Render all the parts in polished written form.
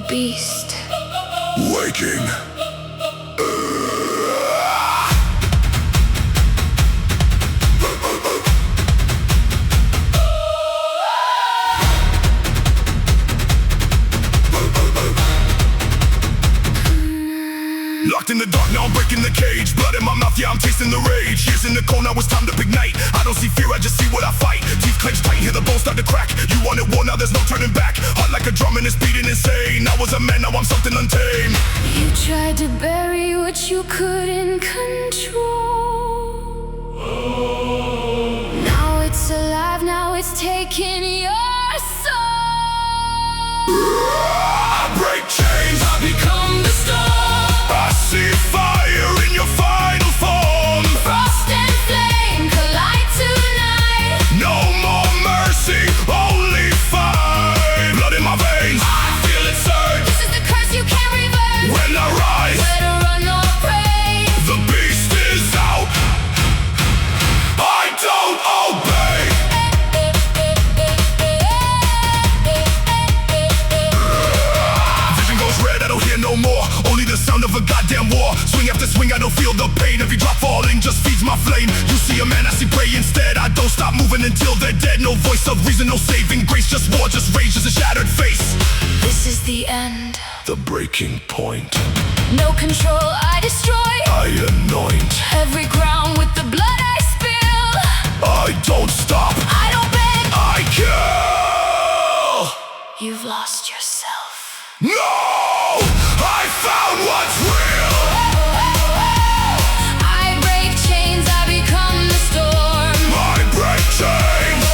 beast. Waking. Locked in the dark, now I'm breaking the cage. Blood in my mouth, yeah, I'm tasting the rage. Years in the cold, now it's time to ignite. I don't see fear, I just see what I fight. Teeth clenched tight, hear the bones start to crack. You wanted war, now there's no turning back. Heart like a drum and it's beating insane. I was a man, now I'm something untamed. You tried to bury what you couldn't control. Now it's alive, now it's taking your soul. I break chains, I become the storm. I see fire in your final form. Frost and flame collide tonight. No more mercy, only fire. Blood in my veins, I feel it surge. This is the curse you can't reverse. When I rise, Where to run or pray. the beast is out. I don't obey. Vision goes red, I don't hear no more. Only the sound of a goddamn war. Swing after swing, I don't feel the pain. Every drop falling just feeds my flame. You see a man, I see prey instead. I don't stop moving until they're dead. No voice of reason, no saving grace. Just war, just rage, just a shattered face. This is the end. The breaking point. No control, I destroy. I anoint. Every ground with the blood I spill. I don't stop. I don't beg. I kill. You've lost yourself. No! I found what's real. I break chains, I become the storm. I break chains.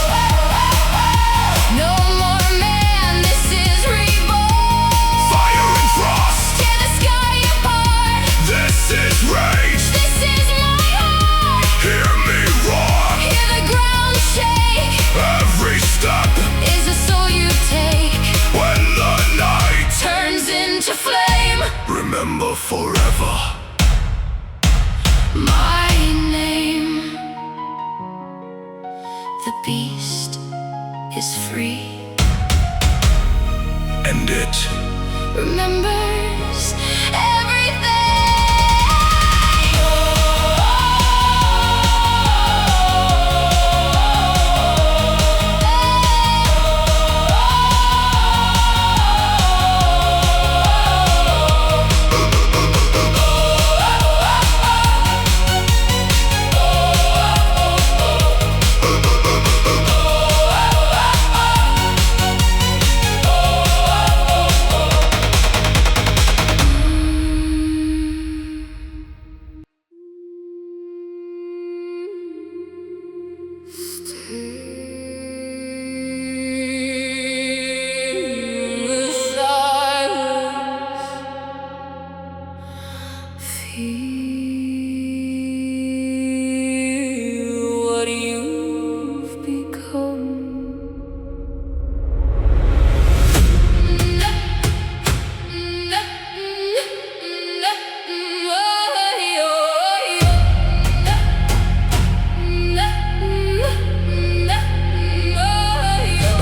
No more man, this is reborn. Fire and frost. Tear the sky apart. This is rage. This is my heart. Hear me roar. Hear the ground shake. Every step Is a soul you take. when the night Turns into flame. remember forever. My name. The beast is free. And it Remembers everything. Feel what you've become.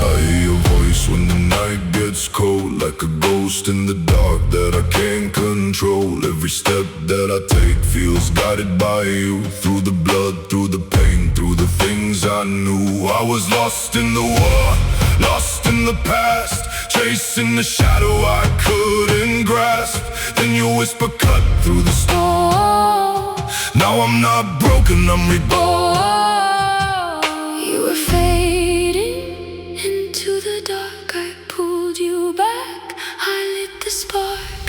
I hear a voice when the night gets cold, like a ghost in the dark that I can't control. Every step that I take feels guided by you. Through the blood, through the pain, through the things I knew. I was lost in the war, lost in the past, chasing the shadow I couldn't grasp. Then you whisper, cut through the storm. Oh, Now I'm not broken, I'm reborn. you were fading into the dark. I pulled you back, I lit the spark.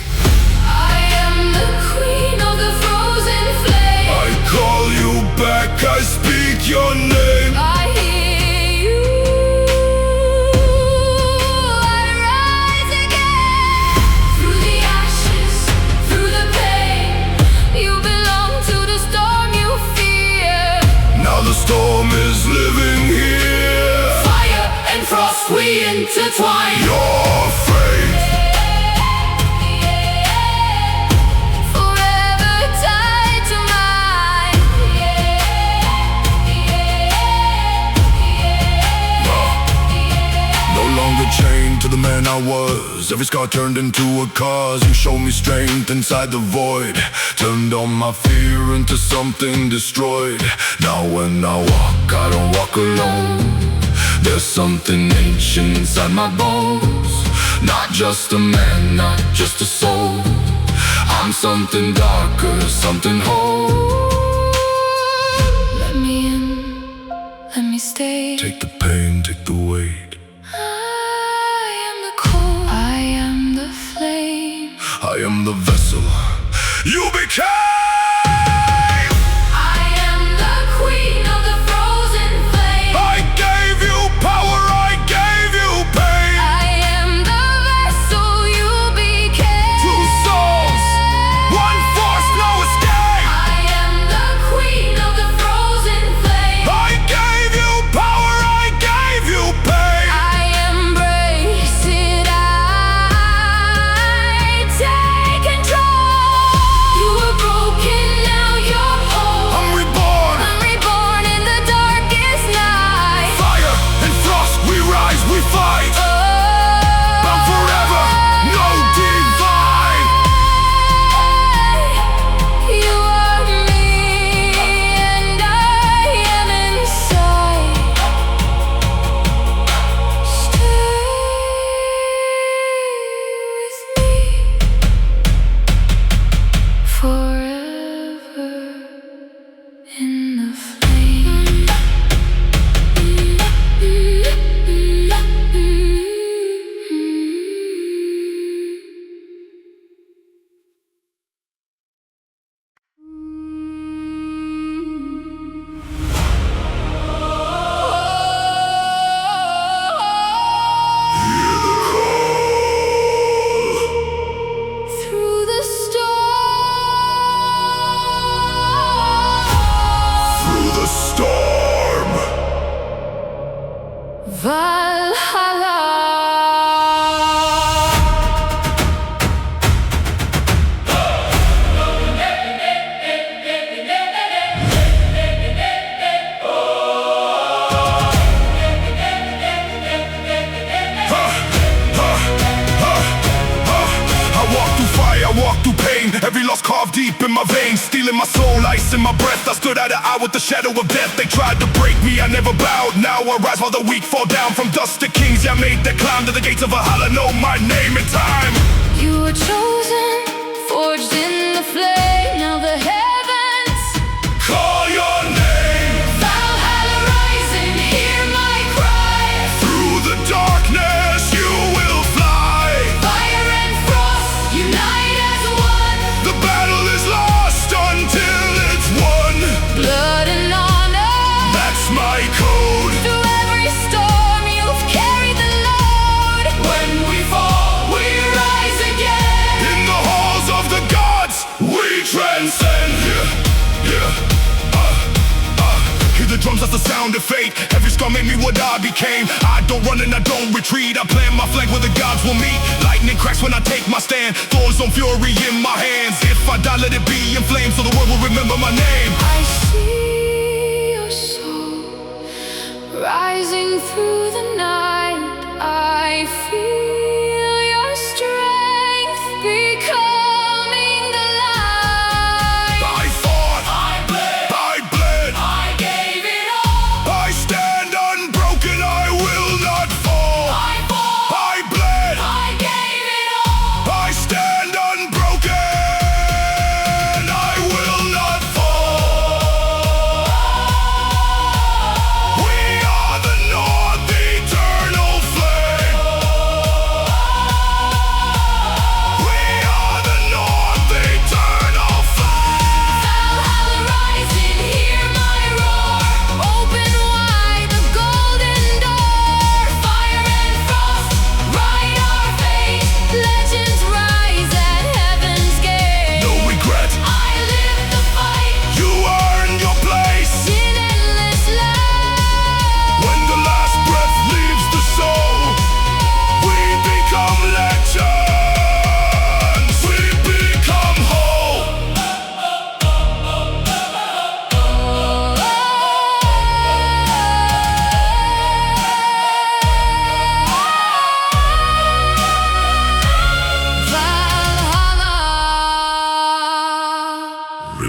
I am the queen of the frozen flame. I call you back, I speak your name. I hear you. I rise again. Through the ashes, through the pain. You belong to the storm you fear. Now the storm is living here. Fire and frost, we intertwine. Your fate. Forever tied to mine. No longer chained to the man I was. Every scar turned into a cause. You showed me strength inside the void, turned all my fear into something destroyed. Now when I walk, I don't walk alone. There's something ancient inside my bones. Not just a man, not just a soul. I'm something darker, something whole. Let me in, let me stay. Take the pain, take the weight. I am the cold, I am the flame. I am the vessel you became. I am the queen of the frozen flame. I gave you power, I gave you pain. I am the vessel you became. Two souls, one force, no escape. I am the queen of the frozen flame. I gave you power, I gave you pain. I embrace it, I take control. You were broken, now you're whole. I'm reborn. I'm reborn in the darkest night. Fire and frost, we rise, we fight. Bound forever, no divide. You are me, and I am inside. Stay with me forever in the flame. Through the storm, Through the storm. Valhalla. I walk through fire, I walk through pain. Every loss carved deep in my veins, stealing my soul, ice in my breath. I stood eye to eye with the shadow of death. They tried to break me, I never bowed. Now I rise while the weak fall down. From dust to kings, yeah, I made that climb to the gates of Valhalla. Know my name in time. You were chosen, forged in the flame. Now the heavens Call your name. Valhalla rising, hear my cry. Through the darkness you will fly. Fire and frost unite as one. The battle is lost until it's won. Blood and honor, That's my code. through every storm you've carried the load. When we fall, we rise again. In the halls of the gods, we transcend. Hear the drums, that's the sound of fate. Every scar made me what I became. I don't run and I don't retreat. I plan my flank where the gods will meet. Lightning cracks when I take my stand. Thorns on fury in my hands. If I die, let it be in flames, so the world will remember my name. I see your soul rising through the night. I feel your strength becoming the light. I fought, I bled, I bled, I gave it all. I stand unbroken, I will not fall. I fought, I bled, I gave it all. I stand unbroken.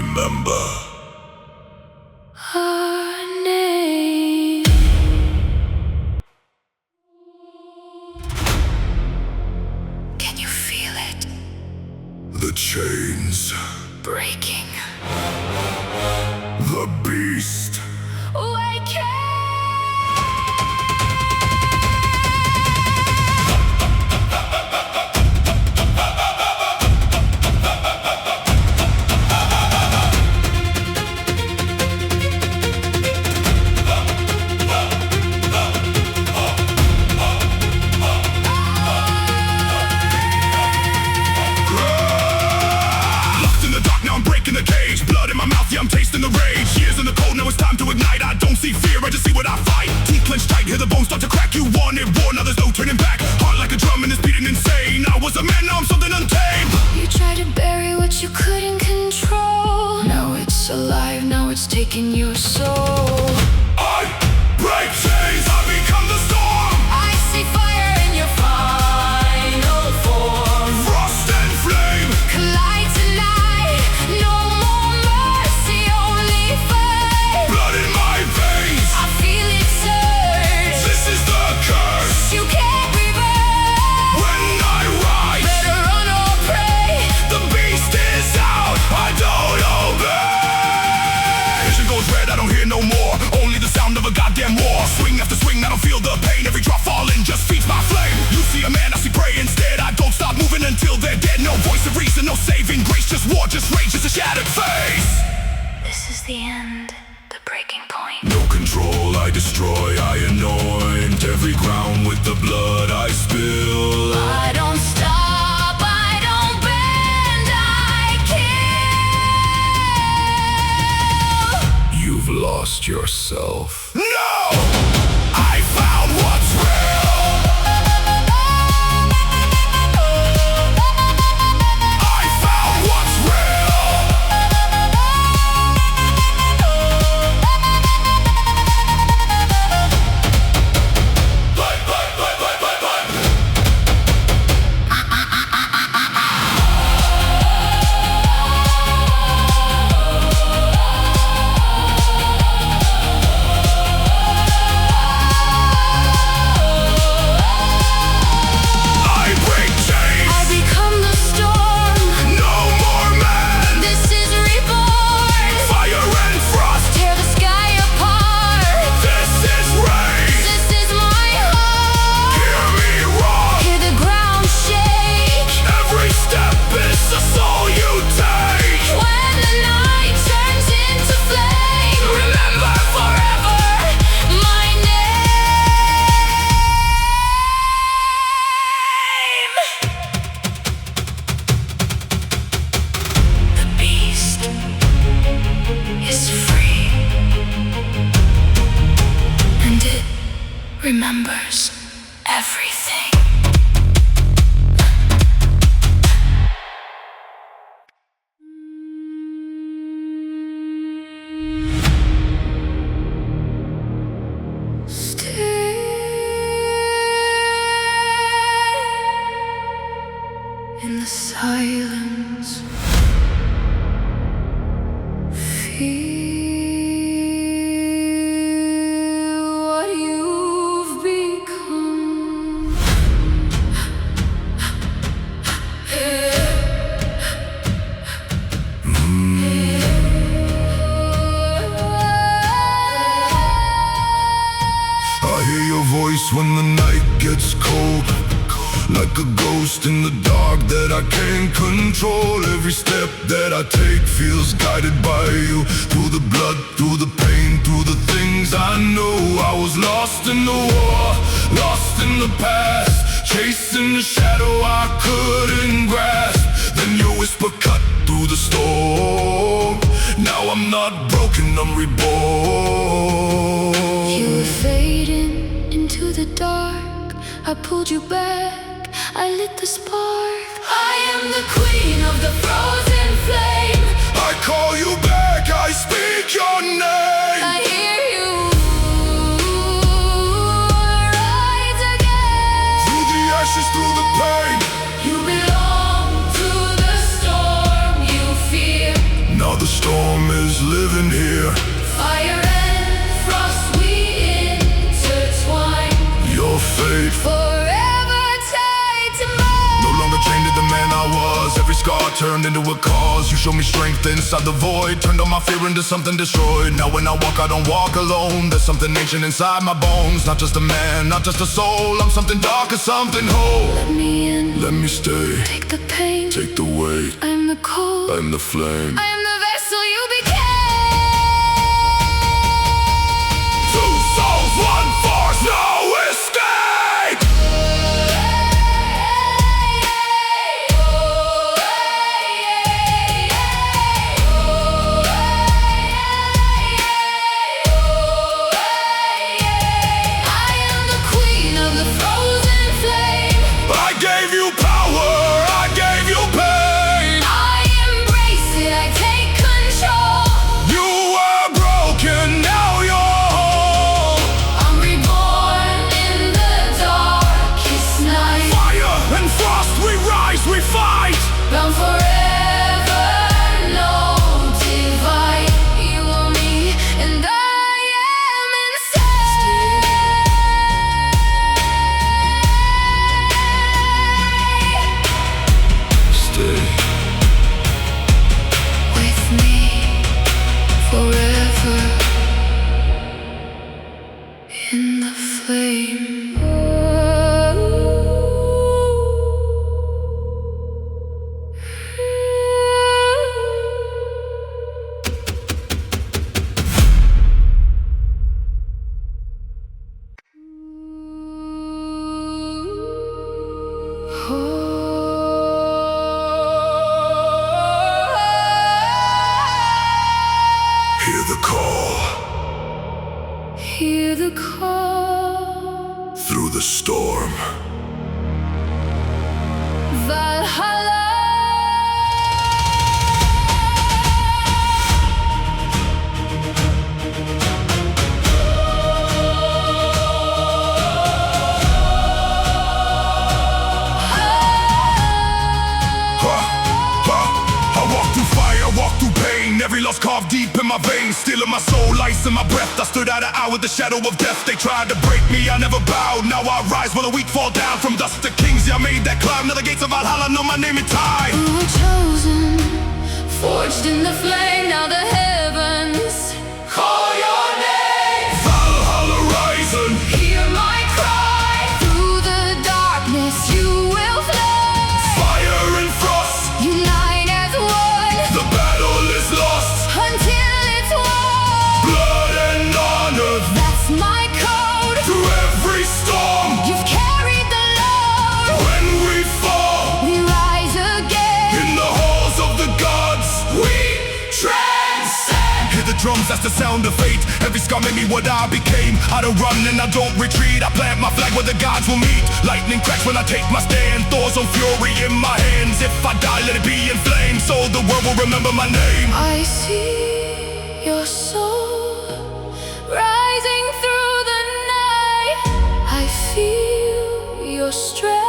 remember our name. Can you feel it? the chains, Breaking. the beast. Awaken! I'm tasting the rage. Years in the cold, now it's time to ignite. I don't see fear, I just see what I fight. Teeth clenched tight, hear the bones start to crack. You wanted war, now there's no turning back. Heart like a drum and it's beating insane. I was a man, now I'm something untamed. You tried to bury what you couldn't control. Now it's alive, now it's taking your soul. I break chains, I become the storm. I see fire in your final form. Frost and flame, Collide tonight, no more mercy, only fate. blood in my veins. I feel it surge. This is the curse. You can't reverse. When I rise, Better run or pray. the beast is out. I don't obey. Vision goes red, I don't hear no more. Only the sound of a goddamn war. Swing after swing, I don't feel the pain. Every drop falling just feeds my flame. You see a man, I see prey instead. I don't stop moving until they're dead. No voice of reason, no saving grace. Just war, just rage, just a shattered face. This is the end, the breaking point. No control, I destroy, I anoint every ground with the blood I spill. I don't stop, I don't bend, I kill. You've lost yourself. No! I found what's real. I found what's real. Blood, blood, blood, blood, blood, blood. I break chains. I become the storm. No more man. This is reborn. Fire and frost. Tear the sky apart. This is rain. This is my heart. Hear me roar. Hear the ground shake. Every step is a soul you take. When the night turns into flame, remember forever my name. The beast is free, and it remembers everything. Stay in the silence. Feel what you've become. I hear your voice when the night gets cold, like a ghost in the dark that I can't control. Every step that I take feels guided by you. Through the blood, through the pain, through the things I know. I was lost in the war, lost in the past, chasing the shadow I couldn't grasp. Then your whisper cut through the storm. Now I'm not broken, I'm reborn. You were fading into the dark. I pulled you back, I lit the spark. I am the queen of the frozen flame. I call you back, I speak your name. I hear you rise again. Through the ashes, through the pain. You belong to the storm you fear. Now the storm living here. Fire and frost we intertwine. Your fate Forever tied to mine. no longer chained to the man I was. Every scar turned into a cause. You showed me strength inside the void, turned all my fear into something destroyed. Now when I walk, I don't walk alone. There's something ancient inside my bones. Not just a man, not just a soul. I'm something darker, something whole. Let me in, Let me stay, take the pain. take the weight. I'm the cold, I'm the flame. I'm the vessel you became. Two souls, one force, no escape. I am the queen of the frozen flame. I gave you power, I gave you pain. I embrace it, I take control. You were broken, now you're whole. I'm reborn in the darkest night. Fire and frost, we rise, we fight. Bound forever, no divide. You are me, and I am inside. Stay, With me forever in the flame. hear the call Hear the call. through the storm. Valhalla. I walk through fire, walk through pain. Every loss carved deep in my veins, stealing my soul, ice in my breath. I stood out an hour, the shadow of death. They tried to break me, I never bowed. Now I rise while the weak fall down. From dust to kings, yeah, I made that climb to the gates of Valhalla. Know my name in time. We were chosen, forged in the flame. Now the heavens call your name. Valhalla rising. Hear my cry. Through the darkness you will fly. Fire and frost, Unite as one the battle is lost. until it's won. Blood and honor That's my code. through every storm. You've carried the load. When we fall We rise again. in the halls of the gods, we transcend. Hear the drums, that's the sound of fate. Every scar made me what I became. I don't run and I don't retreat. I plant my flag where the gods will meet. Lightning cracks when I take my stand. Thor's own fury in my hands. If I die, let it be in flames, so the world will remember my name. I see your soul rising through the night. I feel your strength.